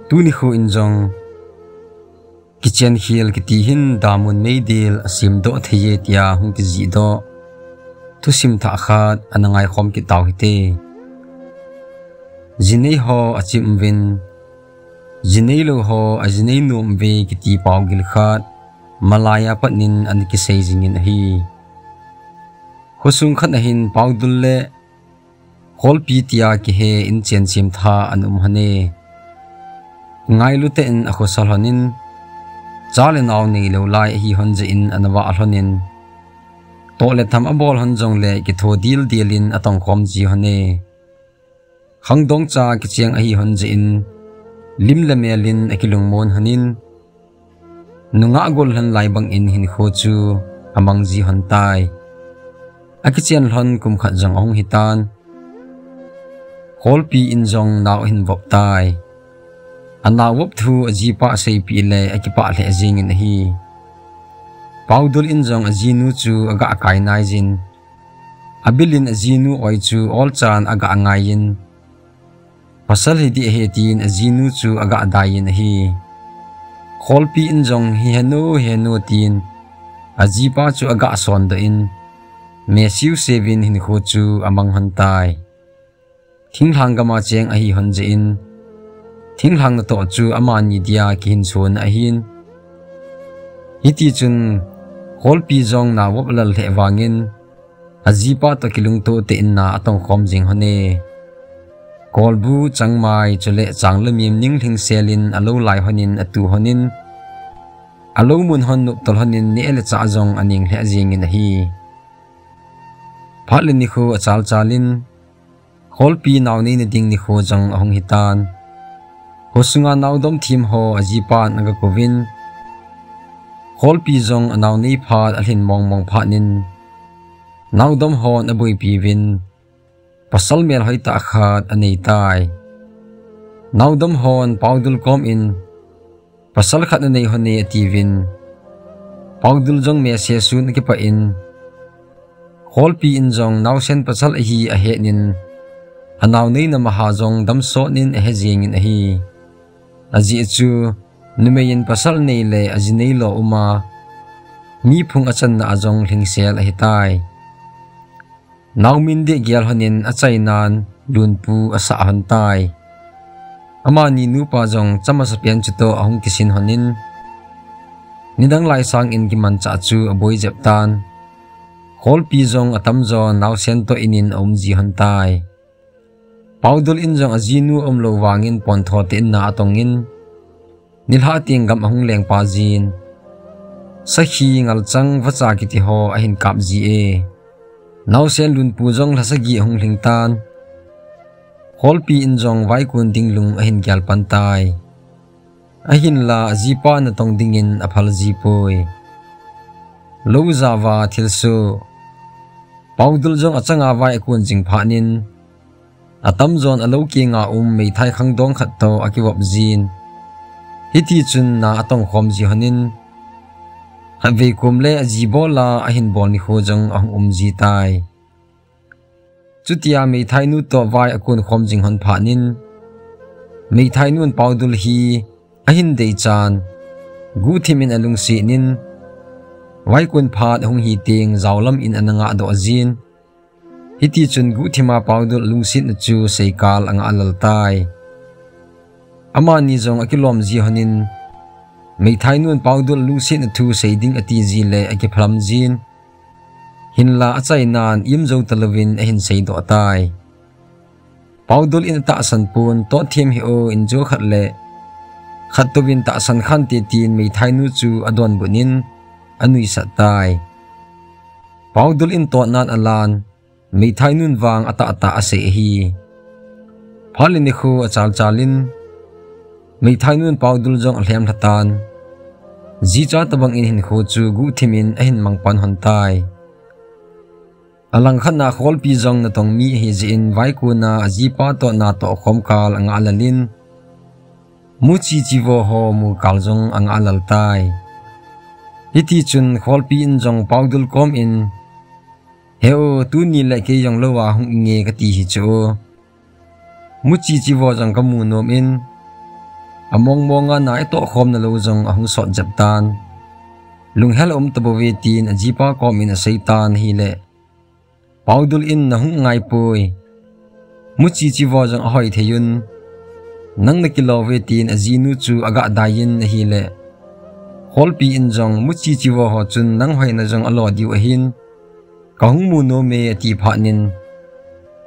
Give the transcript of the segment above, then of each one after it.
tu ni khu in jong kitchen hill kiti hin damun meidil asim do theye tia hung ki ji do tu sim tha khat anangai khom ki taw hite jinei ho achim win jinei lo ho ajinei num ve kiti paw gil khat malaya patnin an ki sei jingin hi hosung khat hin pawdul le khol pi tia ki he in chen sim tha an hane ngai lu te in akho sal hanin chale naw nei lo lai hi honje in anawa alhonin to le tham abol han jong le ki tho dil dilin atong khom ji hane khangdong cha ki chiang a hi honje in lim le melin akilung mon hanin nunga gol han lai bang in hin kho chu amang ji han tai akichian hon kum khat jang ong hitan khol pi in jong naw hin vop tai ana wop thu aji pa sei pi le akipa le jing in hi pawdul in jong ajinu chu aga kai nai jin abilin ajinu oi chu ol chan aga angayin pasal hi di he tin ajinu chu aga dayin hi khol pi in jong hi henu tin aji pa chu aga son da in mesiu sevin hin kho chu amang han tai thinglang gama cheng a hi honje in thinglang na to chu amani dia ki hin chon a hin hiti chun khol pi jong na wop lal the wangin ajipa to kilung to te in na atong khom jing hone kolbu changmai chule changlamim ningthing selin alo lai honin atu honin alo mun hon nup tol honin ni ele cha jong aning he jing in hi phalin ni kho achal chalin khol pi naw ni ding ni kho jong ahong hitan hosunga nawdom thim ho ajipa naga kovin khol pi jong anaw nei phat alhin mong phanin nawdom hon abui pi win pasal mel hoita khat anei tai nawdom hon pawdul kom in pasal khat anei hone ativin pawdul jong me se sun ki pa in khol pi in jong naw sen pasal hi a he nin anaw nei na maha jong dam so nin a he jing in hi aji chu numeyin pasal nei le ajinei lo uma mi phung achan na ajong hingsel a hitai nawmin de gyal honin achainan lunpu asa hantai amani nu pa jong chama sapian chuto ahung kisin honin nidang lai sang in giman cha chu aboi jeptan khol pi jong atam jo naw sen to inin omji hantai pawdul in jong ajinu omlo wangin pon thot in na atongin nilha ting gam ahung leng pa jin sakhi ngal chang wacha kiti ho ahin kap ji e naw sen lun pu jong lasagi ahung lingtan khol pi in jong vai kun ding lung ahin gyal pantai ahin la jipa na tong dingin aphal ji poi lo zawa thilsu pawdul jong achanga vai kun jing phanin atam zon alo ki nga mei thai khangdong khat to akiwap jin hiti chun na atong khom ji hanin have kumle ajibola ahin bol ni khojang ahum ji tai chutia mei thai nu to vai akun khom jing hon phanin mei thai nun pawdul hi ahin dei chan gu thimin alung si nin vai kun phat hung hi ting zawlam in ananga do jin hiti chun gu thima pawdul lungsit na chu seikal anga alal tai amani jong akilom ji hanin mei thai nun pawdul lungsit na thu seiding ati ji le aki phram jin hinla achainan imjo talovin ahin sei do tai pawdul in ta san pun to thim hi o in jo khat le khat to win ta san khan ti tin mei thai nu chu adon bunin anui sa tai pawdul in to nan alan mei thai nun wang ata ase hi phalin ni khu achal chalin mei thai nun pawdul jong alhem thatan ji cha tabang in hin kho chu gu thimin ahin mangpan hon tai alang khana khol pi jong na tong mi hi ji in vai ku na ji pa to na to khom kal anga alalin mu chi chi wo ho mu kal jong anga alal tai hiti chun khol pi in jong pawdul kom in heo tu ni la ke yong lo wa hung nge ka ti hi chu mu chi chi wo jang ka mu nom in among monga na ito khom na lozong ahung sot japtan lunghel tabovetin ajipa komin a seitan hile paudul in na hung ngai pui muchi chiwo jong ahoi theyun nang na kilovetin azinu chu aga dayin hile holpi in jong muchi chiwo ho chun nang hoi na jong alo diu ahin kahung mu no me ati phanin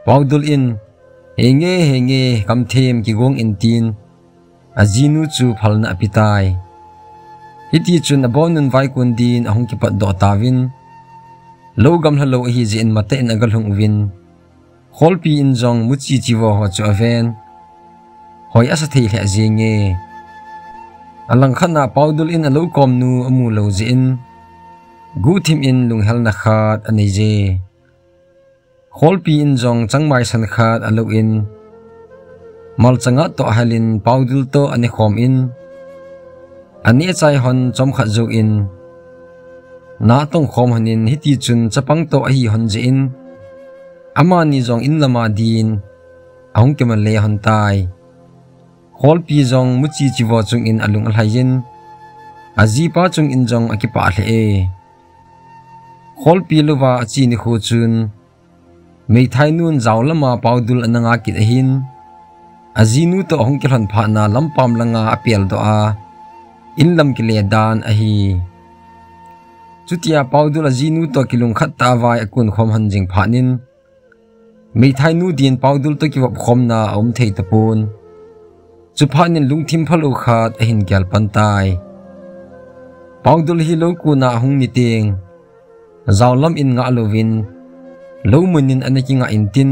paudul in henge kam them ki gong in tin azinu chu phalna apitai hiti chun abonun vai kun din ahung ki pat do tawin logam halo hi je in mate in agal hung win holpi in jong muchi chiwo ho chu aven hoi asa thei le jinge alang khana paudul in alo kom nu amu lo je in gu thim in lung hel na khat ani je holpi in jong changmai san khat alo in mal changa to halin paudul to ani khom in ani chai hon chom khat zo in na tong khom hanin hiti chun chapang to hi hon je in ama ni jong in lama din ahung keman le hon tai holpi jong muchi chiwo chung in alung alhayin ajipa chung in jong akipa hle e holpi luwa chi ni khu chun mei thai nun zawlama paudul ananga kit hin azinu to ahung kelhan phana lampam langa apel do a inlam kile dan ahi chutia paudul azinu to kilung khat ta vai akun khom hanjing phanin mei thai nu din paudul to kiwap khom na om thei tapun chuphanin lungthim phalo khat ahin gyal pantai paudul hi lo ku na hung niting zawlam in nga lovin lo munin anaki nga intin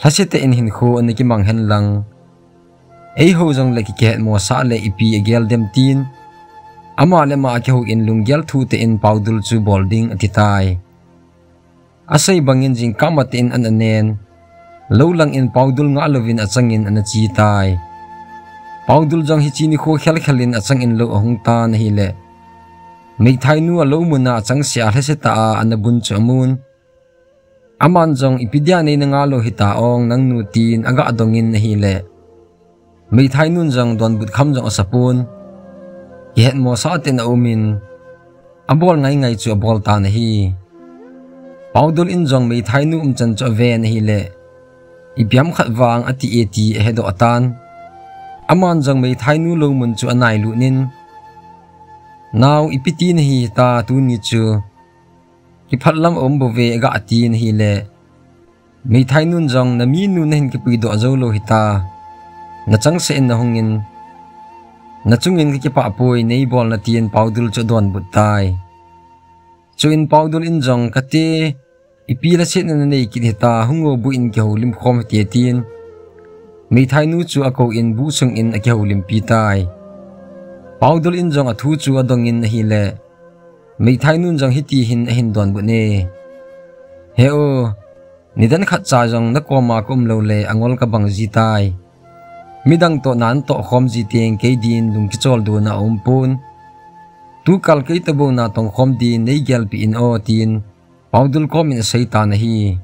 hasete in hin kho anaki manghen lang ei ho jong leki ke mo sa le ipi egel dem tin ama le ma ke ho in lungyal thu te in paudul chu bolding atitai asai bangin jing kamatin an anen lo lang in paudul nga lovin achangin anachi tai paudul jong hi chini kho khel khelin achang in lo ahung ta na hi le mei thai nu alo muna achang sia heseta a anabun chamun aman jong ipidia nei nga lo hita ong nang nu tin aga adongin na hi le mei thai nun jong don but kham jong asapun yet mo sa tin aumin abol ngai chu abol ta na hi paudul in jong mei thai nu chan cho ve na hi le ibiam khat wang ati eti hedo atan aman jong mei thai nu lo mun chu anai lu nin now ipiti na hi ta tu ni chu ki phatlam om bo ve ga ati na hi le mei thai nun jong na mi nu na hin ki pui do zo lo hita na chang se in na hongin na chungin ki pa poi nei bol na tien paudul cho don but tai chuin paudul in jong kate ipila se na nei ki hita hungo bu in ki holim khom ti tin mei thai nu chu ako in bu sung in a ki holim pi tai paudul in jong a thu chu adong in hi le mei thai nun jong hiti hin a hin don bu ne he o nidan khat cha jong na koma kum lo le angol ka bang ji tai midang to nan to khom ji teng ke din lung ki chol du na pun tu kal ke tabo na tong khom din nei gel pi in o tin paudul kom in seitan hi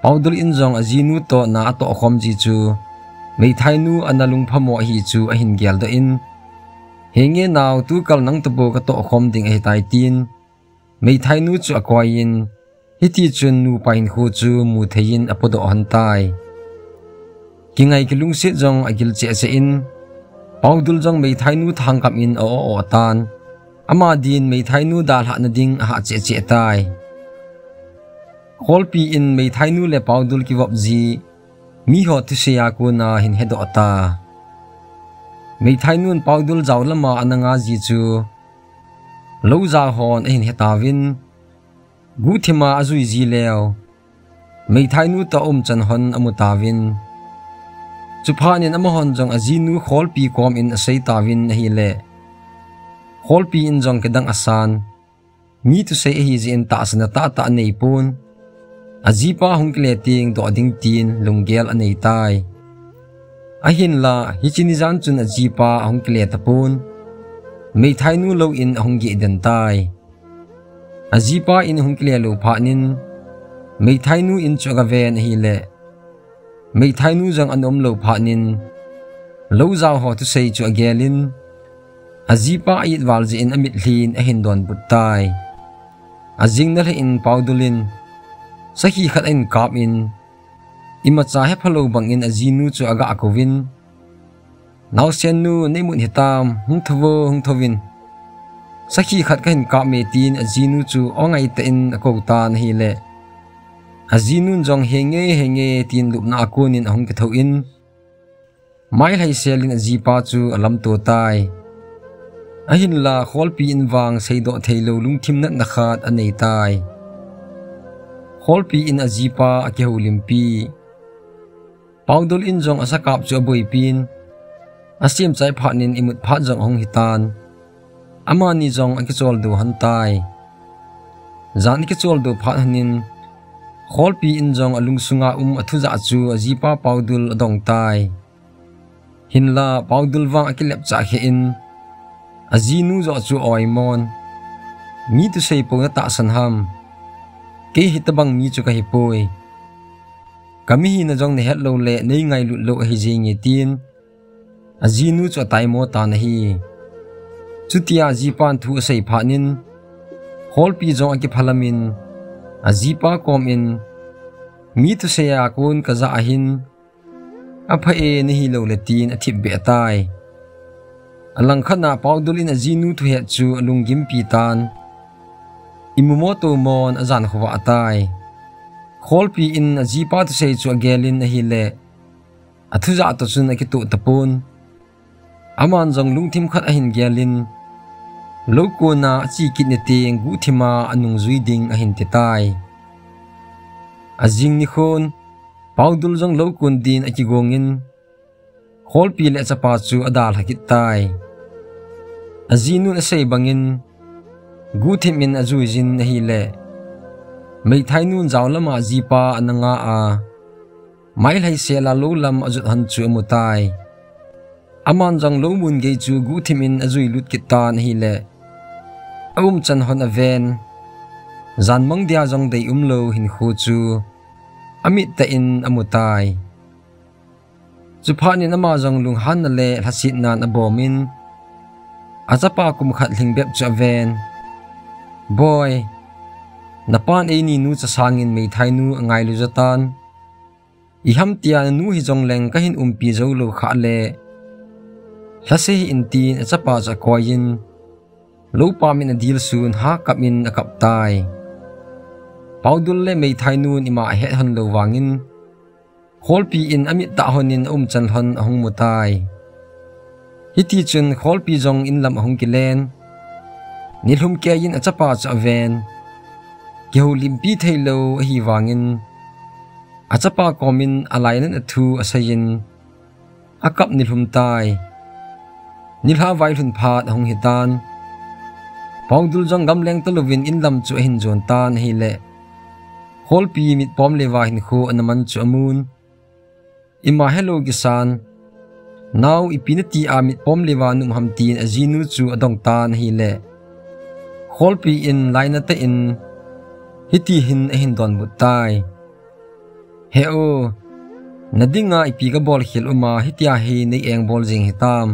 paudul in jong azinu to na to khom ji chu mei thai nu analung phamo hi chu a hin gel do in henge naw tu kal nang tabo ka to khom ding he tai tin mei thai nu chu akwain hiti chun nu pain khu chu mu thein apodo han tai kingai kilung se jong agil che se in paudul jong mei thai nu thang kam in o tan ama din mei thai nu dal ha na ding ha che che tai holpi in mei thai nu le paudul ki wap ji mi ho tu se ya ku na hin hedo ata mei thai nun paudul zawlama ananga ji chu lo za hon hin hetawin gu thima azui ji leo mei thai nu ta chan hon amutawin chuphanin amahon jong azinu holpi kom in asei tawin hi le holpi in jong kedang asan mi tu sei hi ji in ta asna ta nei pun ajipa hungkle ting do ding tin lunggel anei tai ahin la hichinizan chun ajipa hungkle tapun mei thai nu lo in hunggi den tai ajipa in hungkle lo phanin mei thai nu in chuga ven hi le mei thai nu jang anom lo phanin lo zau ho tu sei chu agelin azipa it walji in amit hlin a hin don putai azing na in paudulin sahi khat in kap in imacha he phalo bangin azinu chu aga akovin naw sen nu neimun hitam hung thovin sahi khat ka hin kap me tin azinu chu ongai ta in akota na hi le azinu jong henge tin lup na akunin ahung ke thoin mai lai selin azipa chu alam to tai ahin la kholpi in wang seido theilo lungthim na khat anei tai kholpi in azipa akehu limpi paudol in jong asakap chu aboi pin asim chai phanin imut pha jong hong hitan amani jong akichol du hantai zan ki chol du pha hanin kholpi in jong alungsunga athuja chu azipa paudul adong tai hinla paudul wang akilep cha khe in azinu zo chu oimon mi tu sei po na ta sanham ke hitabang mi chu ka hipoi kami hi na jong ne het lo le nei ngai lu lo hi jing tin azinu chu tai mo ta na hi chutia jipan thu sei phanin holpi jong aki phalamin azipa kom in mi tu sei a kun ka za ahin apha e ni hi lo le tin athip be tai alang khana paudulin azinu thu he chu alungim pitan imumoto mon azan khwa atai kholpi in azipa tu sei chu agelin hi le athuja to chun ki tu tapun aman jong lungthim khat ahin gelin lokona chi kitnete gu thima anung zuiding ahin te tai azing ni khon paudul jong lokun din akigongin kholpi le chapa chu adal hakit tai azinu na sei bangin guthimin azuijin nahi le mai thainun zawlama zipa ananga a mai lai sela lolam azut han chu amutai aman jang lomun ge chu guthimin azui lut kitan hi le chan hon aven zan mang dia jong dei umlo hin khu chu amit ta in amutai chuphani nama jong lung han le hasit nan abomin azapa kum khat lingbep cha ven boy napan e ni nu cha sangin mei thainu angai lu jatan iham tia nu hi jong leng ka hin umpi zo lo kha le hlase hi intin achapa cha koin lo pa min adil sun ha kamin akap tai paudul le mei thainu ima het han lo wangin kholpi in amit ta honin chan hon ahung mutai hiti chun kholpi jong in lam ahung kilen nilhum ke yin achapa cha ven kehu limpi thailo hi wangin achapa komin alainan athu asayin akap nilhum tai nilha vailhun phat ahung hitan paudul jong gamleng talovin in lam chu hin jon tan hi le kholpi mit pom lewa hin khu anaman chu amun ima hello gisan now ipinati amit pom lewa num hamtin azinu chu adong tan hi le kholpi in lainata in hiti hin don butai heo nadinga ipiga bol khil uma hitia hi nei eng bol jing hitam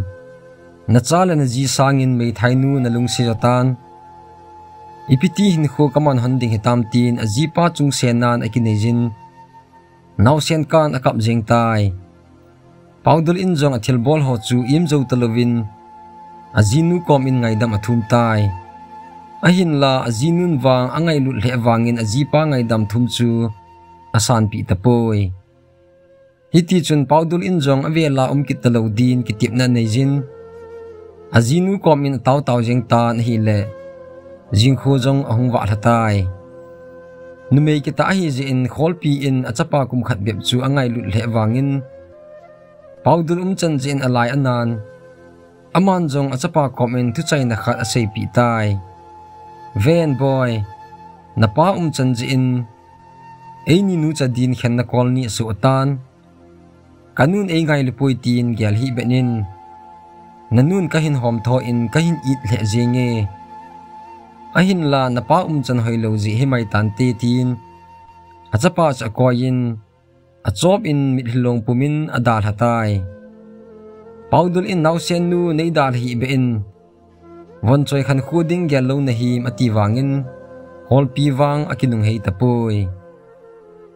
na chala na ji sangin mei thainu na lungsi jatan ipiti hin kho kaman handing hitam tin azipa chung senan akinejin naw sen kan akap jing tai paudul in jong athil bol ho chu im zo talovin azinu kom in ngaidam athum tai ahin la azinun wang angai lut le wangin azipa ngaidam thum chu asan pi tapoi hiti chun paudul in jong avela kit talodin kitip na nejin azinu kom in taw jing tan hi le jingkho jong ahung wa thatai numei kita hi je in kholpi in achapa kum khat bep chu angai lut le wangin paudul chan jin alai anan aman jong achapa komen thu chaina khat asei pi tai ven boy napa chan jin eini nu cha din khen na kolni su atan kanun e ngai lupoi tin gyal hi benin nanun kahin hom tho in kahin it le jenge ahin la napa chan hoilo ji himai tan te tin achapa cha koin achop in mithilong pumin adal hatai paudul in nau sen nu nei dal hi be in von choi khan khuding gelo na hi mati wangin hol pi wang akinung hei tapoi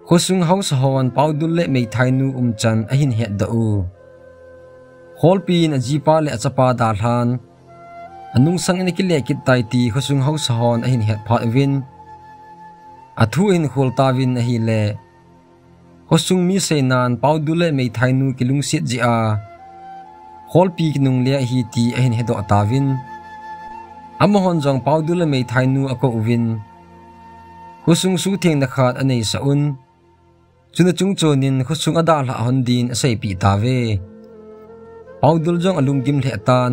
khosung house hon paudul le mei thai nu chan ahin het da u hol pi na jipa le achapa dal han anung sang ni kile kit tai ti khosung house hon ahin het phat win athu in khol ta win a hi le khosung mi se nan paudul le mei thai nu kilung sit ji a hol pi kinung le hi ti ahin hedo ta win amohon jong paudul le mei thai nu ako win khosung su theng na khat anei sa un chuna chung chonin khosung ada la hon din asai pi ta ve paudul jong alung gim le tan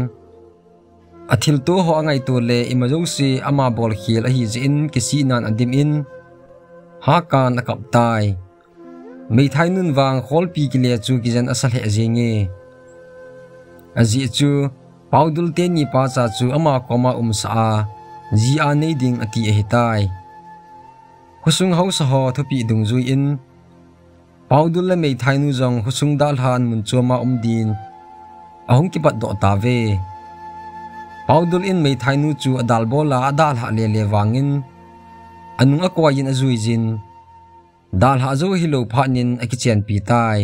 athil to ho angai to le imajo si ama bol khil a hi jin kisi nan adim in ha kan akap tai mei thai nun wang khol pi ki le chu ki jan asal he jenge aji chu paudul te ni pa cha chu ama koma sa ji a nei ding ati e hitai khosung house ho thopi dung zui in paudul le mei thai nu jong khosung dal han mun choma din ahong ki pat do ta ve paudul in mei thai nu chu adal bola adal ha le wangin anung akwa yin azui jin dal ha zo hi lo phanin akichen pi tai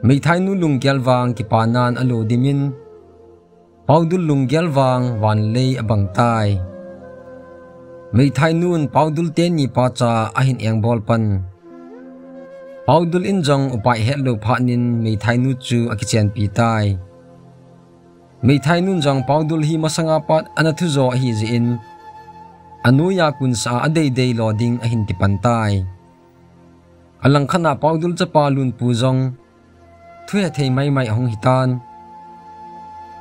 mei thai nu lung gyal wang ki panan alo dimin paudul lung gyal wang wan le abang tai mei thai nun paudul te ni pa cha ahin eng bol pan paudul in jong upai het lo phanin mei thai nu chu akichen pi tai mei thai nun jong paudul hi masanga pat anathu zo hi ji in anuya kun sa adei dei loading ahin ti pantai alang khana paudul cha pa lun pu jong thuya thei mai mai hong hitan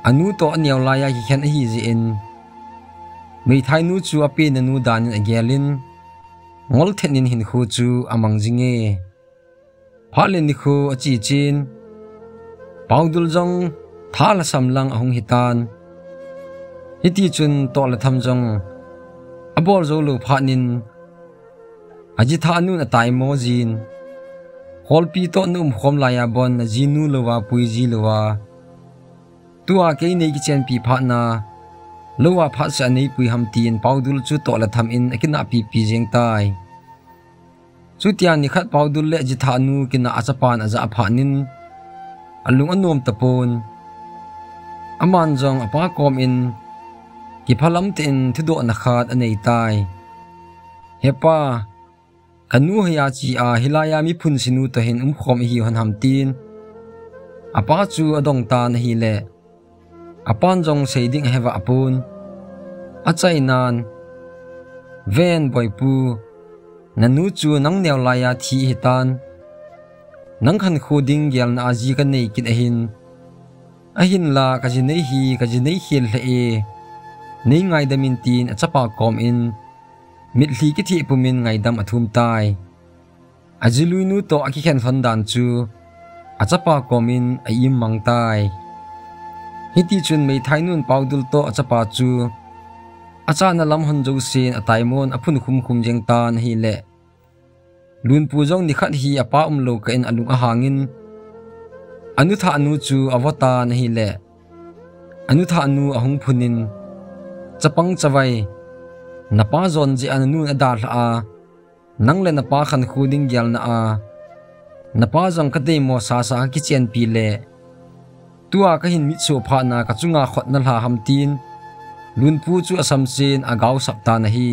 anu to aniaw laya hi khan hi ji in mei thai nu chu ape na nu dan in agelin ngol thenin hin khu chu amang jinge phalin ni khu achi chin paudul jong thala samlang ahong hitan hiti chun to la tham jong abol zo lo phanin aji tha nu na tai mo jin hol pi to num khom la ya bon na jinu lowa pui ji lowa tua ke nei ki chen pi pha na lowa pha sa nei pui ham tin paudul chu to la tham in akina pi jeng tai chu tian ni khat paudul le ji tha nu kina achapan aza pha nin alung anom tapon aman jong apa kom in ki phalam tin thudo na khat anei tai hepa kanu haya chi a hilaya mi phun sinu to hin khom hi hon ham tin apa chu adong ta na hi le apan jong seiding heva apun achai nan ven boipu nanu chu nang neu laya thi hitan nang khan khuding gyal na aji ka nei kit ahin la ka ji nei hil le e nei ngai damin tin achapa kom in mitli ki thi pumin ngai dam athum tai ajilui nu to aki khen thon dan chu achapa komin aim mang tai hiti chun mei thai nun paudul to achapa chu acha na lam hon jo sin ataimon aphun khum jeng tan hi le lun pu jong ni khat hi apa lo ka in alung a hangin anu tha anu chu awata na hi le anu tha anu ahung phunin chapang chawai napa zon ji anu adar a nang le napa khan khuding gyal na a napa jong ka dei mo sa ki chen pi le tua ka hin mi chu pha na ka chunga khot na la ham tin lun pu chu asam sin agaw sapta na hi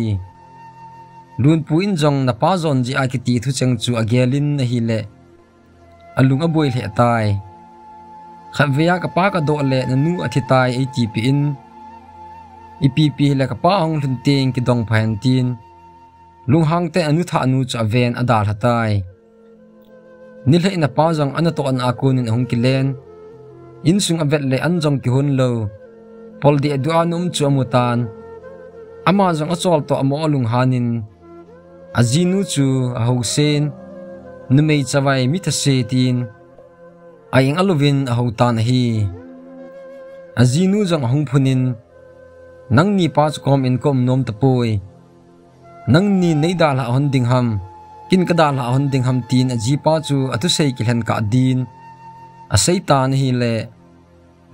lun pu in jong napa zon ji a ki ti thu chang chu agelin na hi le alung aboi le tai khaveya ka pa ka do le na nu athitai atp in ipp le ka pa hong lun teng ki dong phan tin lung hang te anu tha anu cha ven adar hatai nil he na pa jong ana to an akun in hong kilen in sung avet le an jong ki hun lo pol di aduanum chu amutan ama jong achol to amo lung hanin azinu chu a hosen numei chawai mi tha se tin aing alovin a hotan hi azinu jong hong phunin nang ni pa kom in kom nom tapoi nang ni neida la hon ding ham kin kada la hon ding ham tin a ji pa chu atu sei ki hlen ka din a sei ta ni hi le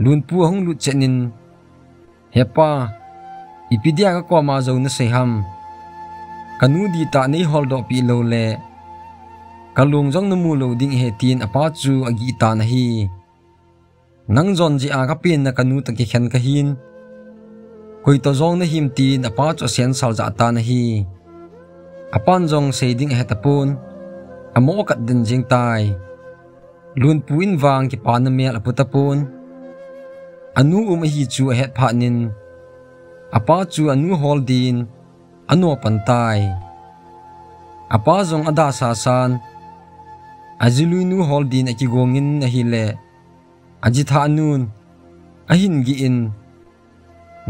lun pu hong lut chenin hepa ipidia ka ko ma zo na seham kanu di ta nei hol do pi lo le kalung jong na mu lo ding he tin apa chu agi ta na hi nang zon ji a ka pin na kanu ta ki khen ka hin koi to zong na him tin apa chu sen sal za ta na hi apan jong sei ding he tapun amo kat din jing tai lun puin wang ki pa na mel aputapun anu hi chu het pha nin apa chu anu holdin anu pantai apa jong ada sasan azilui nu holdin akigongin na hile ajitha nun ahin gi in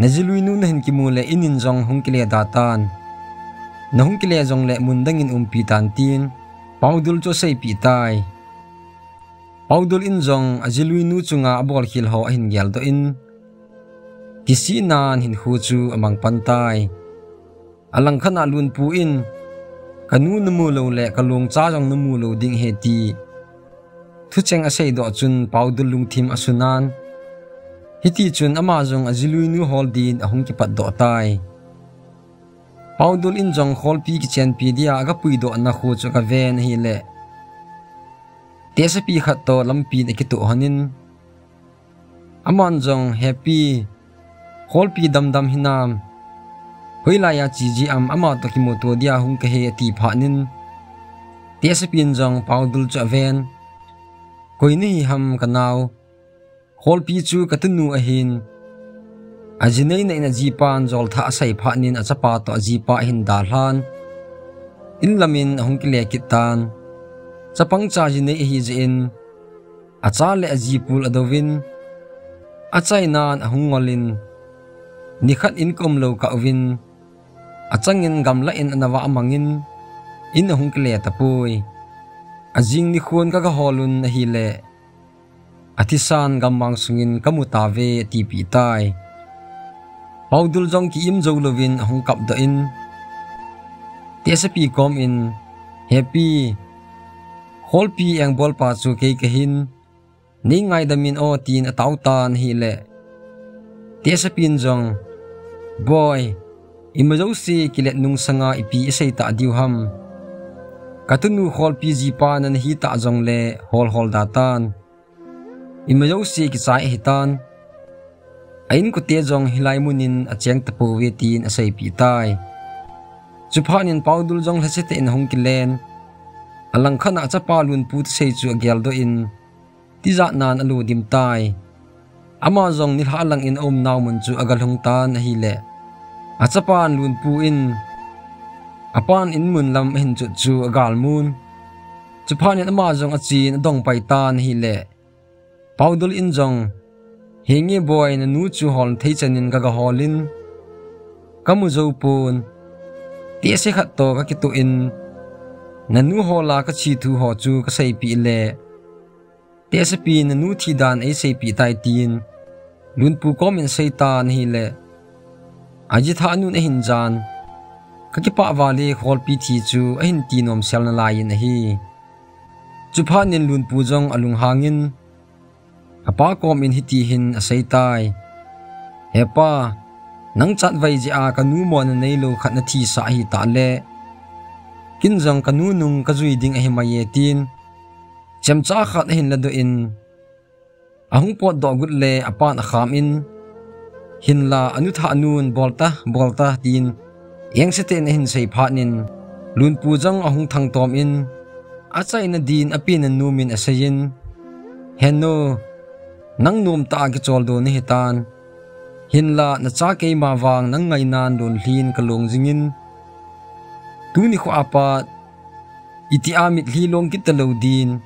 nazilui nu na hin kimule inin jong hungkile datan na hungkile jong le mundangin umpi tantin paudul cho sei pi tai paudul in jong azilui nu chunga abol khil ho ahin gyal do in kisi nan hin hu chu amang pantai alang khana lun pu in kanu namu lo le kalung cha jong namu lo ding he ti thu cheng a sei do chun paudul lung thim asunan hiti chun ama jong azilui nu holdin ahung ki pat do tai paudul in jong hol pi ki chen pi dia ga pui do na khu chu ka ven hi le tesapi khat to lampi ne ki tu hanin aman jong happy hol pi dam dam hinam hoilaya chi am ama to ki moto dia hung ka he ti phanin tesapi jong paudul cha ven koi ni ham kanau hol pi chu katunu ahin ajinei na ina jipan jol tha sai phanin achapa to jipa hin dalhan in lamin hung ki le kitan chapang cha jinei hi jin acha le ajipul adovin achai nan ahung ngolin nikhat income lo ka win achangin gamla in anawa amangin in ahung ki le tapui ajing ni khon ka holun na hi le atisan gamang sungin kamutave tipi tai paudul jong ki im zo lovin ahung kap da in tesapi kom in happy hol pi ang bol pa chu ke kahin ni ngai damin o tin atautan hi le tesapin jong boy imajo si kilet nung sanga ipi isai ta diuham katunu hol pi ji pa nan hi ta jong le hol datan imajo si ki sai hitan ain ko te jong hilai munin acheng tapu wetin asai pi tai chuphanin paudul jong hlasete in hong kilen alang khana chapa lun pu sei chu gyal do in tiza nan alu dim tai ama jong ni halang in om naw mun chu agal hong tan hi le achapan lun pu in apan in mun lam hin chu agal mun chuphanin ama jong achin dong pai tan hi le paudul in jong hingi boy na nu chu hol thei chanin ga holin kamu zo pun ti se khat to ka kitu in nanu hola ka chi thu ho chu ka sei pi le tesapi nanu thi dan ai sei pi tai tin lun pu kom in sei tan hi le aji tha nu na hin jan ka ki pa wali hol pi thi chu a hin ti nom sel na lai in hi chu phanin lun pu jong alung hangin apa kom in hiti hin a sei tai hepa nang chat vai ji a kanu mo na nei lo khat na thi sa hi ta le kinjang kanu nung kazui ding a himaye tin chamcha khat hin la do in ahung pot do gut le apan akham in hin la anu tha nun bolta tin eng seten hin sei phanin lun pu jang ahung thang tom in achai na din apin na numin asayin henno nang num ta ki chol do ni hitan hin la na cha ke ma wang nang ngai nan lun hlin kalong jingin tuni ko apat iti amit hilong kita din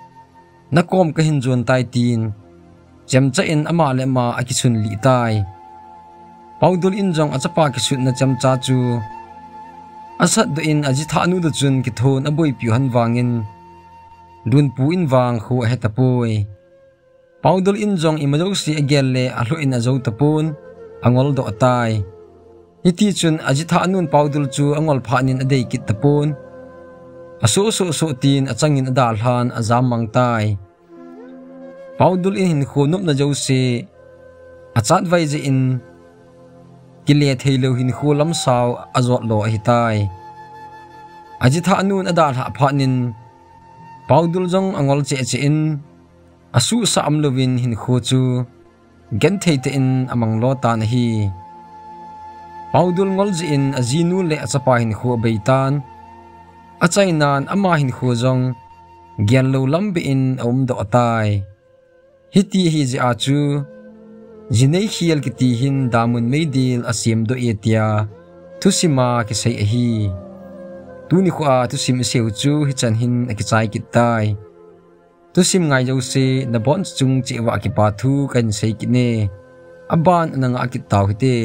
nakom ka hinjon tai tin chamcha in ama le ma akisun li tai paudul in jong achapa kisun na chamcha chu asat do in aji thanu do chun ki thon aboi pi han wangin lun pu in wang khu hetapoi paudul in jong imajo si agel le alo in azo tapun angol do tai iti chun aji thanun paudul chu angol phanin adei kit tapun aso tin achangin adal han azam mang tai paudul in hin khonop na jo se achat vai je in kile theilo hin khulam saw azot lo hitai ajitha anun ada ha phanin paudul jong angol che che in asu sa amlovin hin khu chu gen theite in amang lo ta na hi paudul ngol ji in azinu le achapa hin khu beitan achainan ama hin khu jong gian lo lambi in do atai hiti hi ji achu jinei khial ki ti hin damun meidil asim do etia tusima ki sei hi tuni kho a tusim seu chu hi chan hin akichai ki tai tusim ngai jo se na bon chung che wa ki pa thu kan sei ki ne aban nang akit taw hite